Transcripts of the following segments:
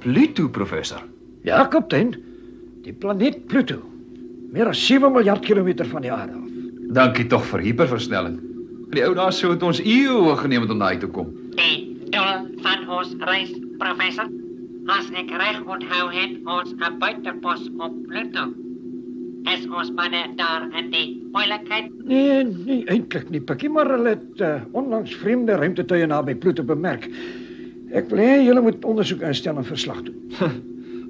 Pluto, professor. Ja, kaptein. Die planeet Pluto. Meer as 7 miljard kilometer van die aarde af. Dankie tog vir hyperversnelling. Die ou daar sou het ons eeue geneem het om daai toe kom. Die doel van ons reis, professor. As ek reg onthou het ons 'n buitepos op Pluto. Is ons manne daar in die moeilikheid? Nee, eintlik nie, Pikkie, maar hulle het onlangs vreemde ruimtetuie naby Pluto bemerk. Ek wil hê julle moet ondersoek instel en verslag doen.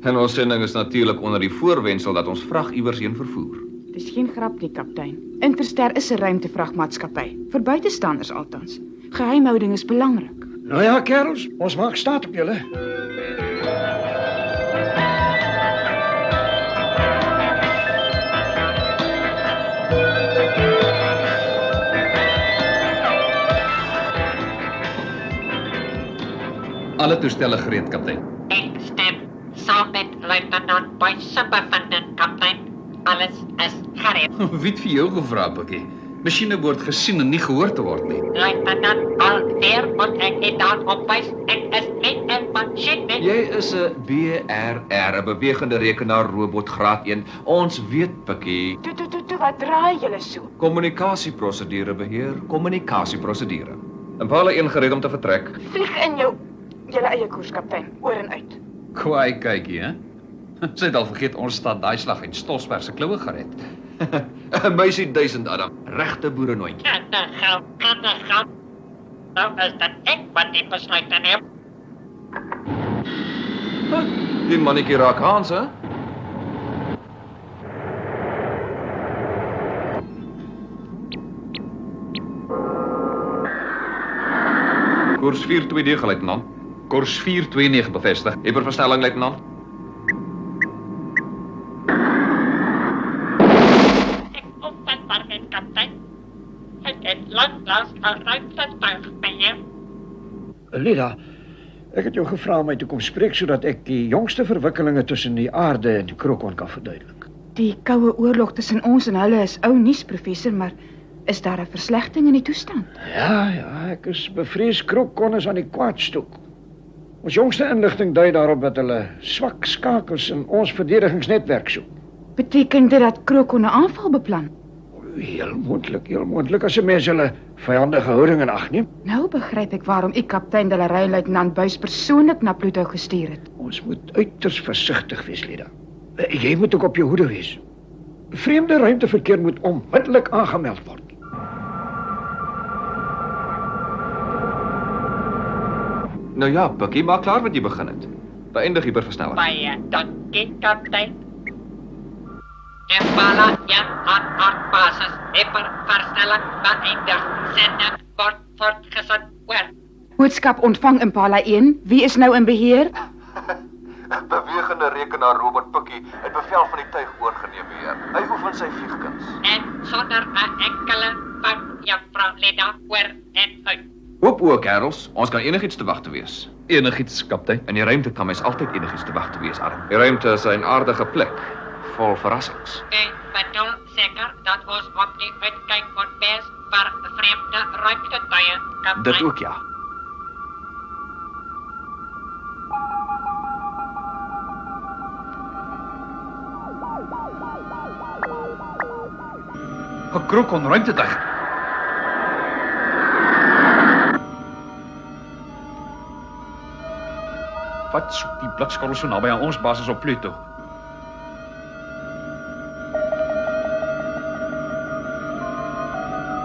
En ons sending is natuurlik onder die voorwendsel dat ons vrag iewers heen vervoer. Dis geen grap nie, kaptein. Interster is 'n ruimtevragmaatskappy, vir buitestanders althans. Geheimhouding is belangrik. Nou ja, kerels, ons maak staat op julle. Alle toestelle gereed, kaptein. Ek stem saam met luitenant Boyce se bevinding, kaptein. Alles is gereed. Wie het vir jou gevra, Pikkie? Masjiene behoort gesien en nie gehoor te word nie. Luitenant, alweer moet ek nie daarop wys. Ek is nie 'n masjien nie. Jy is 'n BRR, 'n bewegende rekenaar robot graad 1. Ons weet, Pikkie. Toe, wat draai julle so? Kommunikasieprosedure beheer, kommunikasieprosedure. Impala 1 gereed om te vertrek. Vlieg in julle eie koers, kaptein, oor en uit. Kwaai kykie, hè? Sy het al vergeet ons staat daai slag en Stolsberg se kloue gered. 'n Meisie 1000 Adam, regte boerenooitjie. Kan. Nou is dit ek wat die besluit neem. Die mannetjie raak Hans, hè? Koers 429, luitenant. Koers 429 bevestig. Hyperversnelling, luitenant. Ek opvat maar met kaptein. Ek het lanklaas 'n ruimtetuig beheer. Lida, ek het jou gevra om my te kom spreek sodat ek die jongste verwikkelinge tussen die aarde en die Krokon kan verduidelik. Die koue oorlog tussen ons en hulle is ou nuus, professor, maar is daar 'n verslegting in die toestand? Ja, ek is bevrees Krokon is aan die kwaadstok. Ons jongste inligting dui daarop dat hulle swak skakels in ons verdedigingsnetwerk soek. Beteken dit dat Krokon 'n aanval beplan? Heel moontlik as 'n mens hulle vyandige houding in ag neem. Nou begryp ek waarom u kaptein Delery luitenant Buys persoonlik na Pluto gestuur het. Ons moet uiters versigtig wees, Lida. Jy moet ook op jou hoede wees. Vreemde ruimteverkeer moet onmiddellik aangemeld word. Nou ja, Pikkie, maak klaar wat jy begin het. Beëindig hyperversnelling. Baie dankie, kaptein. Impala 1 aan basis. Hyperversnelling beëindig. Sending word voortgesit. Oor. Boodskap ontvang Impala 1. Wie is nou in beheer? 'n Bewegende rekenaar robot Pikkie het bevel van die tuig oorgeneem weer. Hy oefen sy vliegkuns. En sonder 'n enkele fout, juffrou Lida, oor en uit. Oop oë, kerels. Ons kan enigiets te wag te wees. Enigiets, kaptein. In die ruimte kan mens altyd enigiets te wag te wees, Adam. Die ruimte is 'n aardige plek, vol verrassings. Ek bedoel seker dat ons op die uitkyk moet wees vir vreemde ruimtetuie, kaptein. Dit ook, ja. Een Krokon ruimtetuig. Wat soek die blikskorrel so naby aan ons basis op Pluto?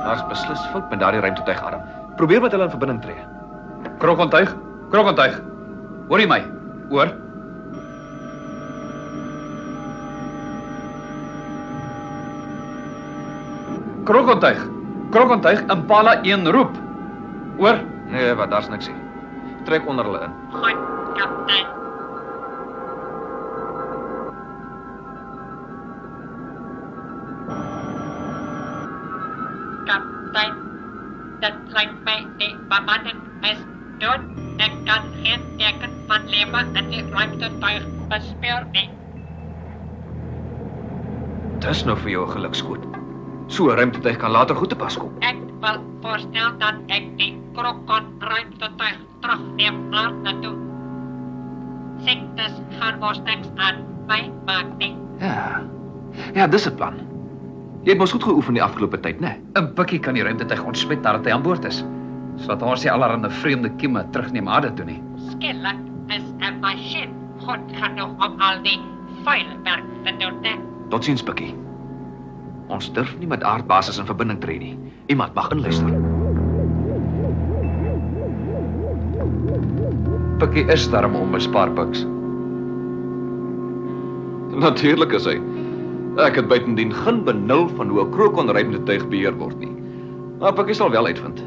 Daar's beslis fout met daardie ruimtetuig, Adam. Probeer met hulle in verbinding tree. Krokontuig, krokontuig. Hoor jy my? Oor? Krokontuig, krokontuig, Impala 1 roep. Oor? Nee, wat, daar's niks hier. Trek onder hulle in. Goed, kaptein. Kaptein, dit lyk my die bemanning is dood. Ek kan geen teken van lewe in die ruimtetuig bespeur nie. Dis nou vir jou 'n gelukskoot. So 'n ruimtetuig kan later goed te pas kom. Ek wil voorstel dat ek die Krokon ruimtetuig terugneem aarde toe. Siektes gaan ons niks aan my maak nie. Ja, dis 'n plan. Jy het mos goed geoefen die afgelope tyd, né? 'n Pikkie kan die ruimtetuig ontsmet nadat hy aan boord is. Sodat ons nie allerhande vreemde kieme terugneem aarde toe nie. Skielik is 'n masjien goed genoeg om al die vuil werk te doen, né? Totsiens, Pikkie. Ons durf nie met aardbasis in verbinding tree nie. Iemand mag inluister. Pikkie is daarom onmisbaar, Piks. Natuurlik is hy. Ek het buitendien geen benul van hoe 'n Krokon ruimtetuig beheer word nie. Maar Pikkie sal wel uitvind.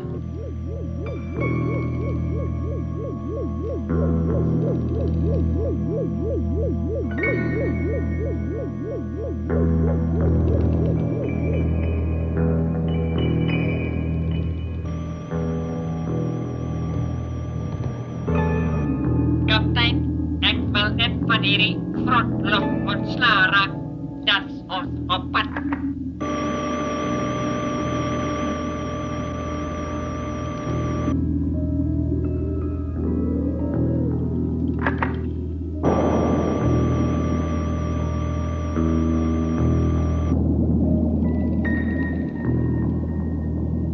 Kaptein, ek wil net van hierdie frontlug ontsla raak. Dat's ons op pad.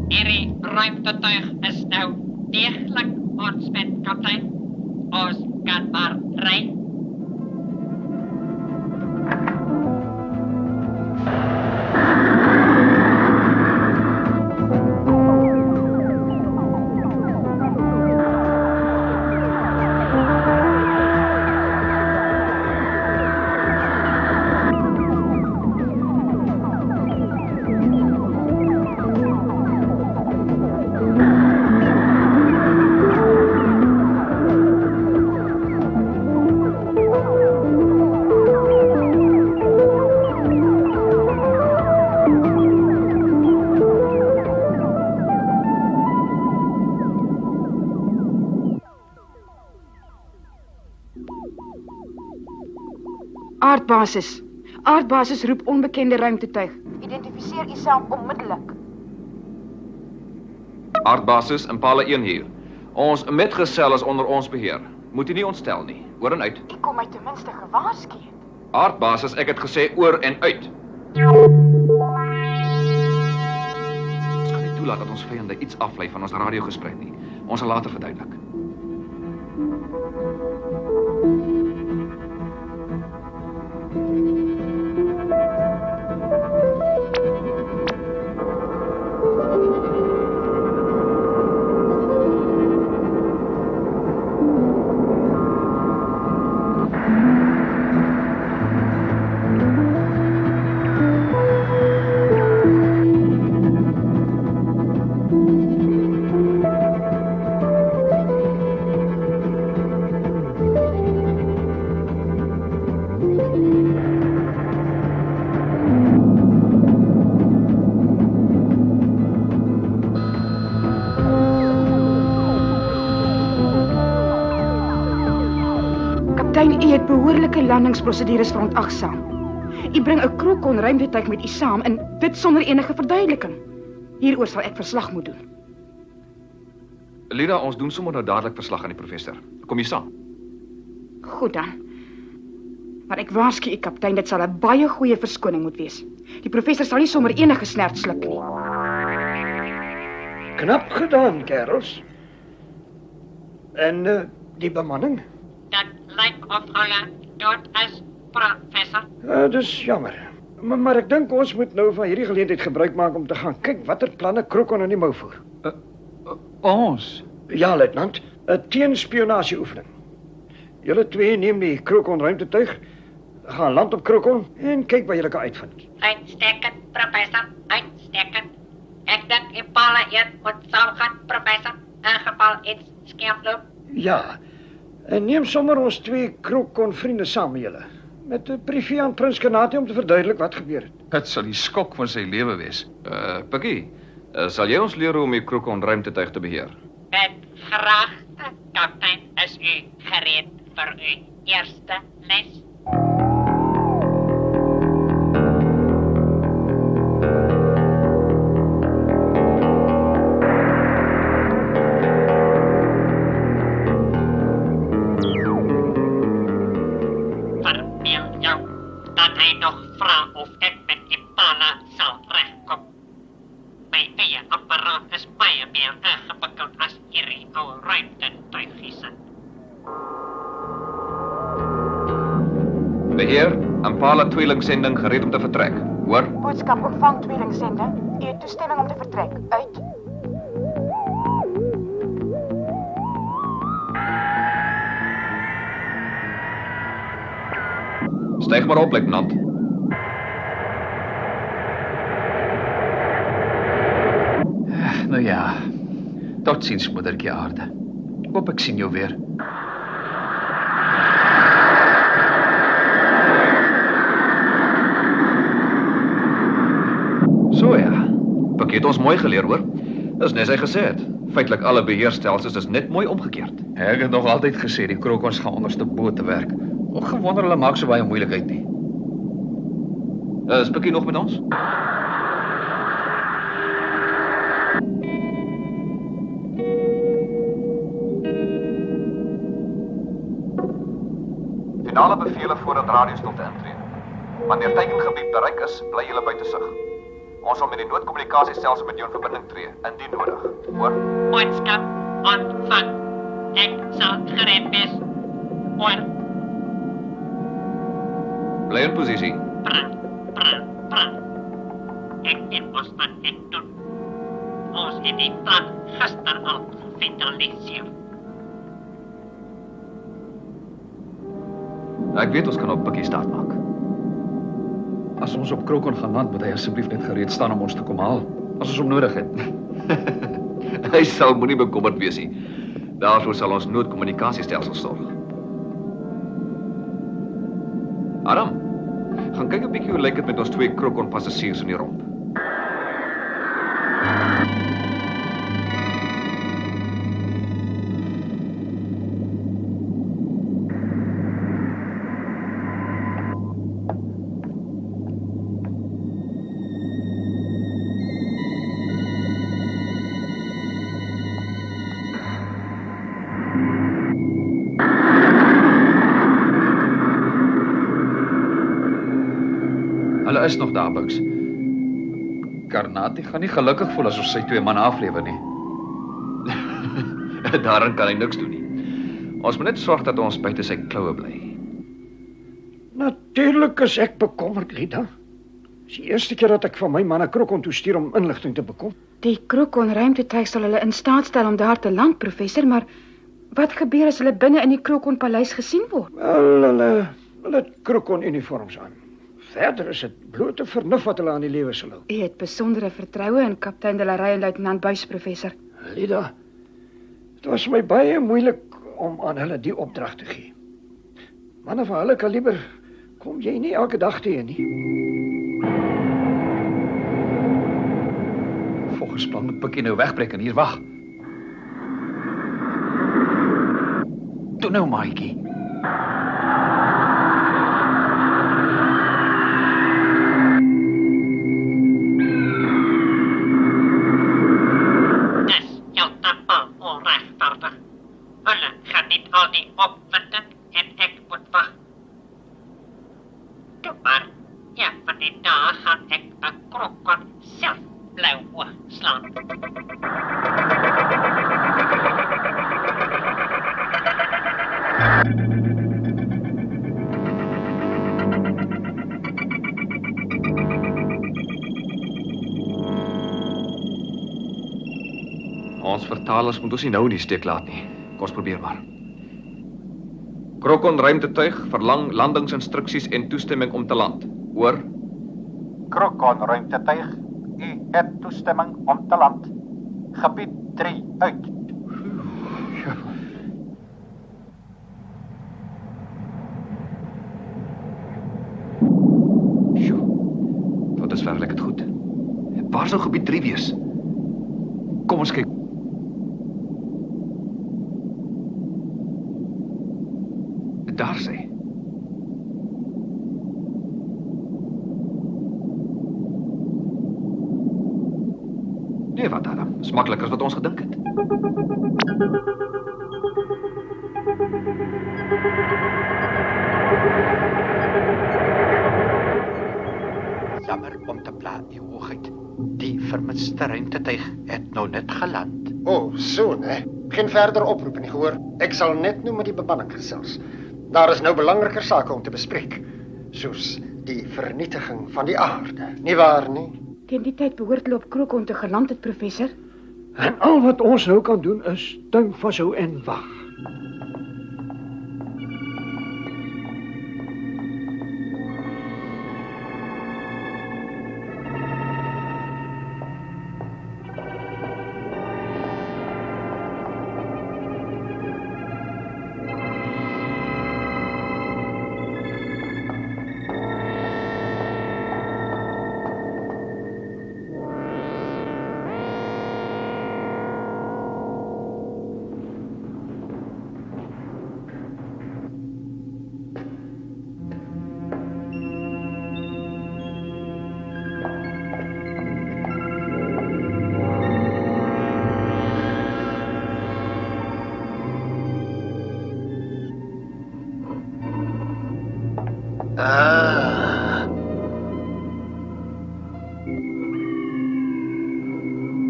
Hierdie ruimtetuig is nou deeglik ontsmet, kaptein. Ons kan maar ry. Aardbasis. Aardbasis roep onbekende ruimtetuig. Identifiseer uself onmiddellik. Aardbasis Impala 1 hier. Ons metgesel is onder ons beheer. Moet u nie ontstel nie. Oor en uit. Ek kom my ten minste gewaarsku het. Aardbasis, ek het gesê oor en uit. Ons kan nie toelaat dat ons vyande iets aflei van ons radiogesprek nie. Ons sal later verduidelik. Kaptein, u het behoorlike landingsprosedures verontagsaam. U bring 'n Krokon ruimtetuig met u saam en dit sonder enige verduideliking. Hieroor sal ek verslag moet doen. Lida, ons doen sommer nou dadelik verslag aan die professor. Kom jy saam? Goed dan. Maar ek waarsku u kaptein, dit sal 'n baie goeie verskoning moet wees. Die professor sal nie sommer enige snert sluk nie. Knap gedaan, kerels. En die bemanning? Dat lyk of hulle dood is, professor. Dis jammer. Maar ek dink ons moet nou van hierdie geleentheid gebruik maak om te gaan kyk watter planne Krokon aan die mou voer. Ons? Ja, luitenant, 'n teenspionasie-oefening. Julle twee neem die Krokon ruimtetuig, gaan land op Krokon en kyk wat julle kan uitvind. Uitstekend, professor. Uitstekend. Ek dink Impala 1 moet saam gaan, professor. In geval iets skeefloop. Ja, en neem sommer ons twee Krokon vriende saam met julle. Met 'n briefie aan Prins Kanati om te verduidelik wat gebeur het. Dit sal die skok van sy lewe wees. Pikkie, sal jy ons leer hoe om die Krokon ruimtetuig te beheer? Met graagte, kaptein, is u gereed vir u eerste les. Verbeel jou dat hy nog vra of ek met Impala sal regkom. My eie apparaat is baie meer ingewikkeld as hierdie ou ruimtetuigies. Beheer, Impala tweelingsending gereed om te vertrek. Hoor? Boodskap ontvang tweelingsending. U het toestemming om te vertrek. Uit. Styg maar op, luitenant. Nou ja, tot ziens, moedertjie aarde. Hoop ek sien jou weer. So ja, Pikkie het ons mooi geleer, hoor. Dis net sy gesê het. Feitelik alle beheerstelsels is net mooi omgekeerd. Ek het nog altyd gesê die Krokons gaan onderste bo te werk. Gewonder hulle maak so baie moeilikheid nie. Is Pikkie nog met ons? Finale bevele voordat radiostolte intree. Wanneer teikengebied bereik is, bly julle buite sig. Ons sal met die noodkommunikasiestelsel met jou in verbinding tree, indien nodig. Hoor? Boodskap ontvang. Ek sal gereed wees. Oor. Bly in posisie. Pra. Ek het ons wat ek doen. Ons het die plan gister al gefinaliseer. Ek weet ons kan op Pikkie staat maak. As ons op Krokon gaan land, moet hy asseblief net gereed staan om ons te kom haal. As ons hom nodig het. Hy sal moenie bekommerd wees nie. Daarvoor sal ons noodkommunikasiestelsel sorg. Adam, gaan kyk 'n bietjie hoe lyk dit met ons twee Krokon passasiers in die romp. Hulle is nog daar, Buks. Karnati gaan nie gelukkig voel as ons sy twee manne aflewer nie. Daarin kan hy niks doen nie. Ons moet net sorg dat ons buite sy kloue bly. Natuurlik is ek bekommerd, Lida. Dis die eerste keer dat ek van my manne Krokon toe stuur om inligting te bekom. Die Krokon ruimtetuig sal hulle in staat stel om daar te land, professor, maar wat gebeur as hulle binne in die Krokon paleis gesien word? Wel, hulle het Krokon uniforms aan. Verder is dit blote vernuf wat hulle aan die lewe sal hou. U het besondere vertroue in kaptein de la Rey en luitenant Buys, professor. Lida, dit was my baie moeilik om aan hulle die opdrag te gee. Manne van hulle kaliber kom jy nie elke dag teë nie. Volgens plan moet Pikkie nou wegbreek en hier wag. Toe nou, maatjie. Ons vertalers moet ons nie nou in die steek laat nie. Kom ons probeer maar. Krokon ruimtetuig verlang landingsinstruksies en toestemming om te land. Hoor? Krokon ruimtetuig, u het toestemming om te land. Gebied 3 uit. Tot dusver lyk dit goed. Waar sou gebied 3 wees? Kom ons kyk. Daar sê. Nee, wat Adam? Dis makliker as wat ons gedink het. Jammer om te pla, die hoogheid. Die vermiste ruimtetuig het nou net geland. So, né? Geen verder oproepe nie gehoor. Ek sal net nou met die bemanning gesels. Daar is nou belangriker sake om te bespreek, soos die vernietiging van die aarde. Nie waar nie? Teen die tyd behoort hulle op Krokon te geland het, professor. En al wat ons nou kan doen is ding vashou en wag.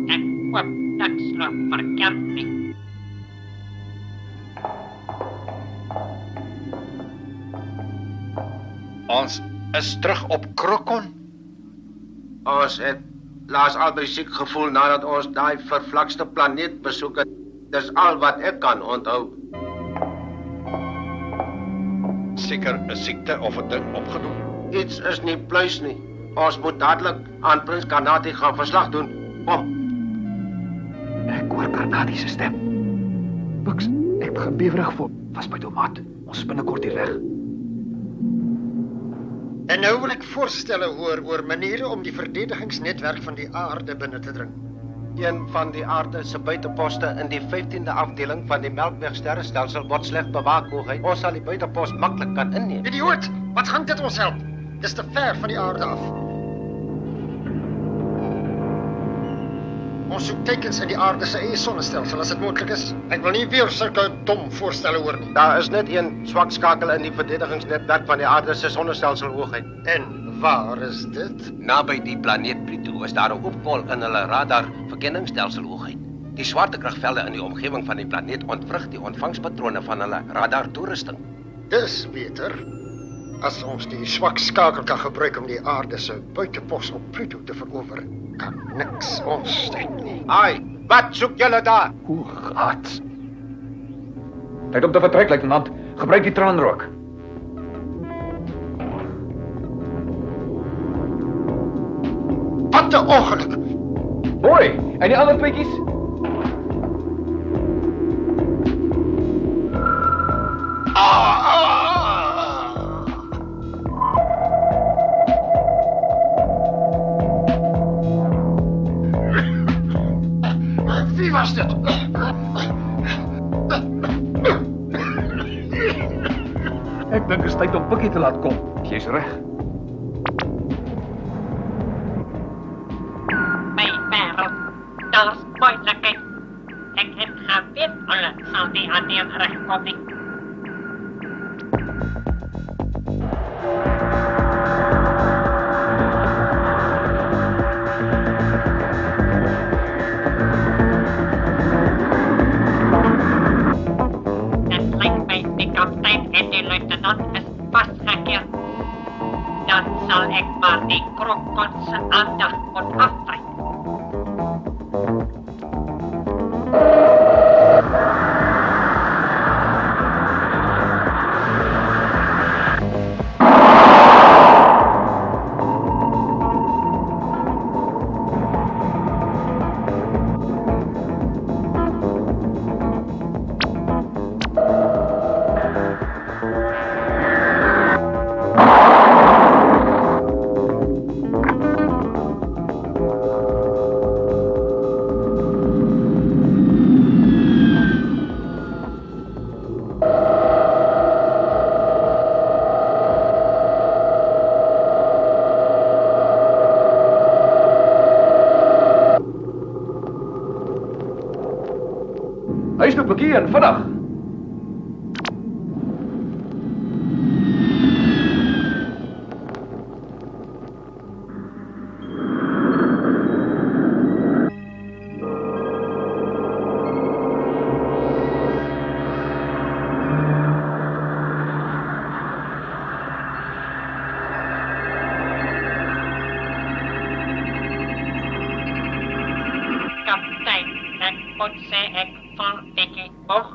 Ek hoop dat sloop verkeerd nie. Ons is terug op Krokon. Ons het laas albei siek gevoel nadat ons daai vervlakste planeet besoek het. Dis al wat ek kan onthou. Seker 'n siekte of 'n ding opgedoen. Iets is nie pluis nie. Ons moet dadelik aan Prins Karnati gaan verslag doen. Kom. Ek hoor Karnati se stem. Buks, ek begin bewerig voel. Was by tomaat. Ons is binnekort hier weg. En nou wil ek voorstelle hoor oor maniere om die verdedigingsnetwerk van die aarde binne te dring. Een van die aarde se buiteposte in die 15de afdeling van die Melkweg-sterrestelsel word sleg bewaak, hoogheid. Ons sal die buitepos maklik kan inneem. Idioot, wat gaan dit ons help? Dis te ver van die aarde af. Ons soek tekens in die aarde se eie sonnestelsel as dit moontlik is. Ek wil nie weer sulke dom voorstelle hoor nie. Daar is net een swak skakel in die verdedigingsnetwerk van die aarde se sonnestelsel, hoogheid. En waar is dit? Naby die planeet Pluto is daar 'n oopkol in hulle radar verkenningsstelsel, hoogheid. Die swaartekragvelde in die omgewing van die planeet ontwrig die ontvangspatrone van hulle radar-toerusting. Dis beter. As ons die swak skakel kan gebruik om die aarde se buitepos op Pluto te verower, kan niks ons stop nie. Ai, wat soek julle daar? Hoe gaat? Tyd om te vertrek, luitenant. Gebruik die traanrook. Wat 'n ongeluk! Hoi, en die ander tweetjies? Wie was dit? Ek dink dit is tyd om Pikkie te laat kom. Jy's reg. My wêreld, daar's moeilikheid. Ek het geweet hulle sal nie aan die regkom nie. Het lijkt mij die kapitein en die luitenant is vastgekeerd. Dan zal ik maar die Krokonse aandacht moet aftrekken. Huis toe, Pikkie, en vinnig. Kaptein, ek moet sê ek voel bietjie moeg.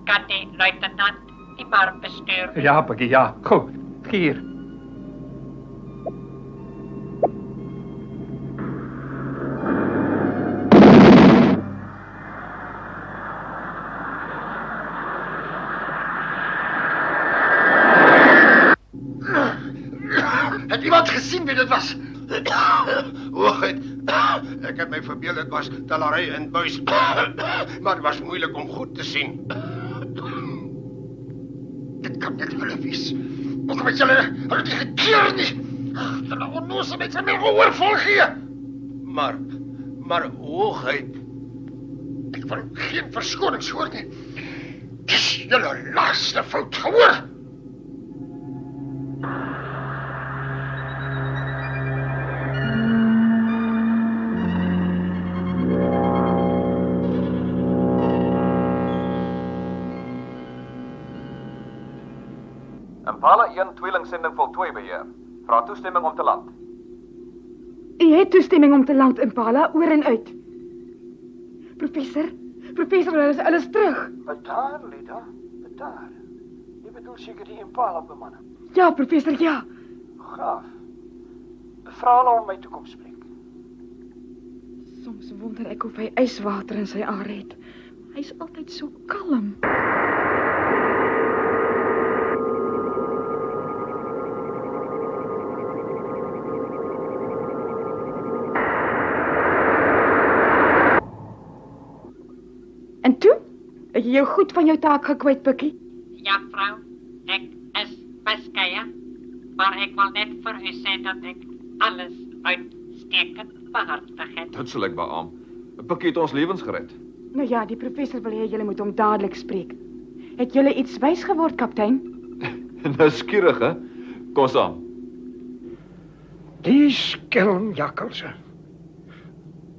Kan die luitenant die maar bestuur? Ja, Pikkie, ja. Goed. Hier. Het iemand gesien wie dit was? Hoogheid, ek het my verbeel dit was tellery in buis, maar dit was moeilik om goed te sien. Dit kan net hulle wees. Hoekom het julle nie gekeer nie? Hulle onnoosheid van my gehoor volgee. Maar hoogheid, Ek wil geen verskonings hoor nie. Dis julle laaste fout, gehoor? Impala 1 tweelingsending voltooi beheer. Vra toestemming om te land. U het toestemming om te land, Impala, oor en uit. Professor, hulle is terug. Bedaar, Lida, bedaar. Jy bedoel seker die Impala bemanning. Ja, professor, ja. Graaf, vra hulle om my toe kom spreek. Soms wonder ek of hy yswater in sy are het. Hy's altyd so kalm. En toe? Het jy jou goed van jou taak gekwyt, Pikkie? Ja, vrou, ek is beskeie, maar ek wil net vir u sê dat ek alles uitstekend behartig het. Dit sal ek beaam. Pikkie het ons lewens gered. Nou ja, die professor wil hê julle moet hom dadelik spreek. Het julle iets wys geword, kaptein? Nou skierig, hè? Kom saam. Die skelmjakkalse.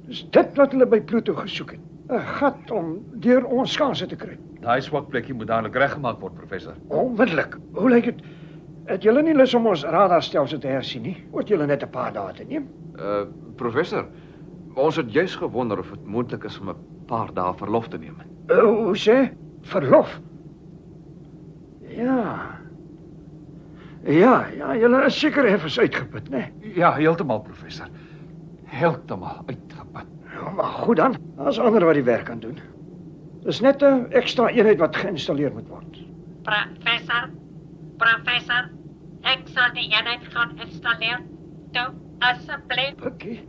Dis dit wat hulle by Pluto gesoek het. 'n Gat om deur ons kanse te kry. Daai swak plekkie moet dadelik reggemaak word, professor. Onmiddellik. Hoe lyk dit? Het julle nie lus om ons radarstelsel te hersien nie? Moet julle net 'n paar dae te neem? Professor, ons het juis gewonder of dit moontlik is om 'n paar dae verlof te neem. Hoe sê? Verlof? Ja, julle is seker effens uitgeput, né? Ja, heeltemal, professor. Heeltemal uitgeput. Ja, maar goed dan. Daar's ander wat die werk kan doen. Dis net 'n ekstra eenheid wat geïnstalleer moet word. Professor, ek sal die eenheid gaan installeer. Toe, asseblief. Pikkie,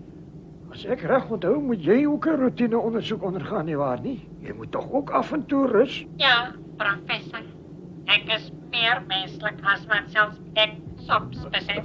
as ek reg onthou, moet jy ook 'n roetine ondersoek ondergaan, nie waar nie? Jy moet tog ook af en toe rus. Ja, professor. Ek is meer menslik as wat selfs ek soms besef.